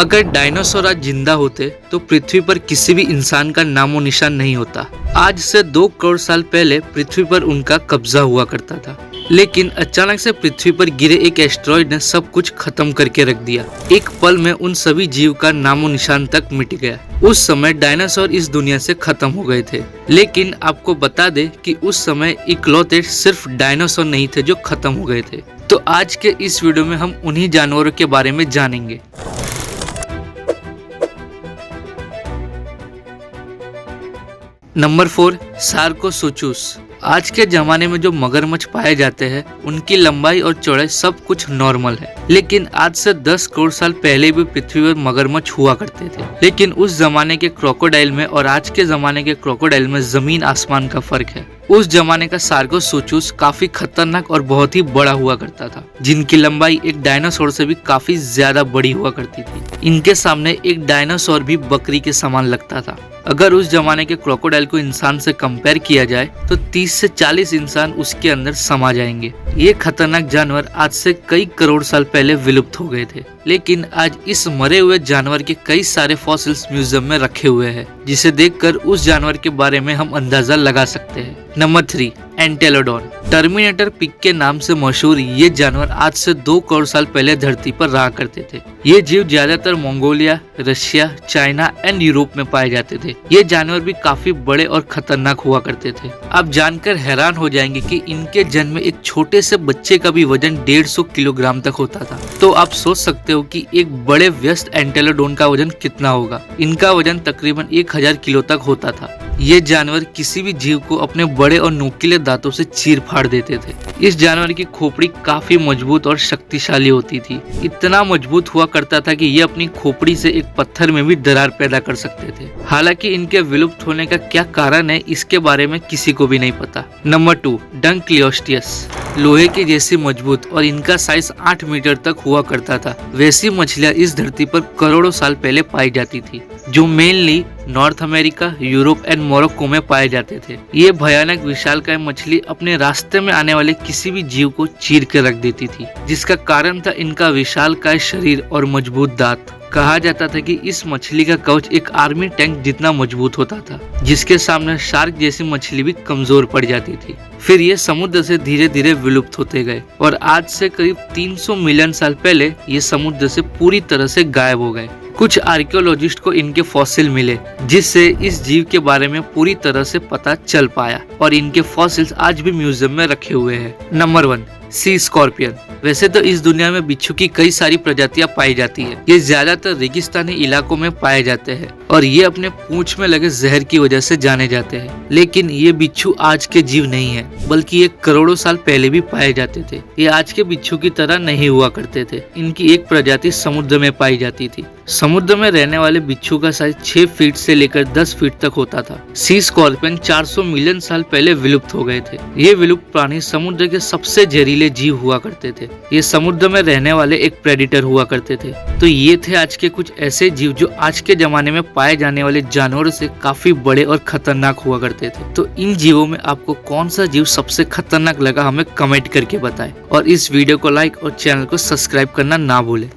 अगर डायनासोर आज जिंदा होते तो पृथ्वी पर किसी भी इंसान का नामो निशान नहीं होता। आज से 2 करोड़ साल पहले पृथ्वी पर उनका कब्जा हुआ करता था, लेकिन अचानक से पृथ्वी पर गिरे एक एस्टेरॉयड ने सब कुछ खत्म करके रख दिया। एक पल में उन सभी जीव का नामो निशान तक मिट गया। उस समय डायनासोर इस दुनिया से खत्म हो गए थे, लेकिन आपको बता दे कि उस समय इकलौते सिर्फ डायनासोर नहीं थे जो खत्म हो गए थे। तो आज के इस वीडियो में हम उन्हीं जानवरों के बारे में जानेंगे। नंबर 4, सार्कोसुचुस। आज के जमाने में जो मगरमच्छ पाए जाते हैं उनकी लंबाई और चौड़ाई सब कुछ नॉर्मल है, लेकिन आज से 10 करोड़ साल पहले भी पृथ्वी पर मगरमच्छ हुआ करते थे। लेकिन उस जमाने के क्रोकोडाइल में और आज के जमाने के क्रोकोडाइल में जमीन आसमान का फर्क है। उस जमाने का सार्कोसुचुस काफी खतरनाक और बहुत ही बड़ा हुआ करता था, जिनकी लंबाई एक डायनासोर से भी काफी ज्यादा बड़ी हुआ करती थी। इनके सामने एक डायनासोर भी बकरी के समान लगता था। अगर उस जमाने के क्रोकोडाइल को इंसान से कंपेयर किया जाए तो 30 से 40 इंसान उसके अंदर समा जाएंगे। ये खतरनाक जानवर आज से कई करोड़ साल पहले विलुप्त हो गए थे, लेकिन आज इस मरे हुए जानवर के कई सारे फॉसिल्स म्यूजियम में रखे हुए हैं, जिसे देखकर उस जानवर के बारे में हम अंदाजा लगा सकते हैं। नंबर 3, एंटेलोडॉन। टर्मिनेटर पिग के नाम से मशहूर ये जानवर आज से 2 करोड़ साल पहले धरती पर रहा करते थे। ये जीव ज्यादातर Mongolia, Russia, China and Europe में पाए जाते थे। ये जानवर भी काफी बड़े और खतरनाक हुआ करते थे। आप जानकर हैरान हो जाएंगे कि इनके जन्म में एक छोटे से बच्चे का भी वजन 150 किलोग्राम तक होता था। तो आप सोच सकते हो कि एक बड़े व्यस्त एंटेलोडॉन का वजन कितना होगा। इनका वजन तकरीबन 1000 किलो तक होता था। ये जानवर किसी भी जीव को अपने बड़े और नुकीले दांतों से चीर फाड़ देते थे। इस जानवर की खोपड़ी काफी मजबूत और शक्तिशाली होती थी। इतना मजबूत हुआ करता था कि ये अपनी खोपड़ी से एक पत्थर में भी दरार पैदा कर सकते थे। हालांकि इनके विलुप्त होने का क्या कारण है, इसके बारे में किसी को भी नहीं पता। Number 2, Dunkleosteus. लोहे की जैसी मजबूत और इनका साइज 8 मीटर तक हुआ करता था। वैसी मछलियां इस धरती पर करोड़ों साल पहले पाई जाती थी, जो mainly north America, Europe and Morocco में पाए जाते थे। ये भयानक विशालकाय मछली अपने रास्ते में आने वाले किसी भी जीव को चीर के रख देती थी, जिसका कारण था इनका विशालकाय शरीर और मजबूत दांत। कहा जाता था कि इस मछली का कवच एक आर्मी टैंक जितना मजबूत होता था, जिसके सामने शार्क जैसी मछली भी कमजोर पड़ जाती थी। फिर ये समुद्र से धीरे धीरे विलुप्त होते गए और आज से करीब 300 मिलियन साल पहले ये समुद्र से पूरी तरह से गायब हो गए। कुछ आर्कियोलॉजिस्ट को इनके फॉसिल मिले, जिससे इस जीव के बारे में पूरी तरह से पता चल पाया और इनके फॉसिल्स आज भी म्यूजियम में रखे हुए हैं। नंबर 1, सी स्कॉर्पियन। वैसे तो इस दुनिया में बिच्छू की कई सारी प्रजातियां पाई जाती है। ये ज्यादातर रेगिस्तानी इलाकों में पाए जाते हैं और ये अपने पूंछ में लगे जहर की वजह से जाने जाते हैं। लेकिन ये बिच्छू आज के जीव नहीं है, बल्कि ये करोड़ों साल पहले भी पाए जाते थे। ये आज के बिच्छू की तरह नहीं हुआ करते थे। इनकी एक प्रजाति समुद्र में पाई जाती थी। समुद्र में रहने वाले बिच्छू का साइज 6 फीट से लेकर 10 फीट तक होता था। सी स्कॉर्पियन 400 मिलियन साल पहले विलुप्त हो गए थे। ये विलुप्त प्राणी समुद्र के सबसे जहरीले जीव हुआ करते थे। ये समुद्र में रहने वाले एक प्रेडिटर हुआ करते थे। तो ये थे आज के कुछ ऐसे जीव जो आज के जमाने में पाए जाने वाले जानवरों से काफी बड़े और खतरनाक हुआ करते थे। तो इन जीवों में आपको कौन सा जीव सबसे खतरनाक लगा, हमें कमेंट करके बताएं और इस वीडियो को लाइक और चैनल को सब्सक्राइब करना ना भूलें।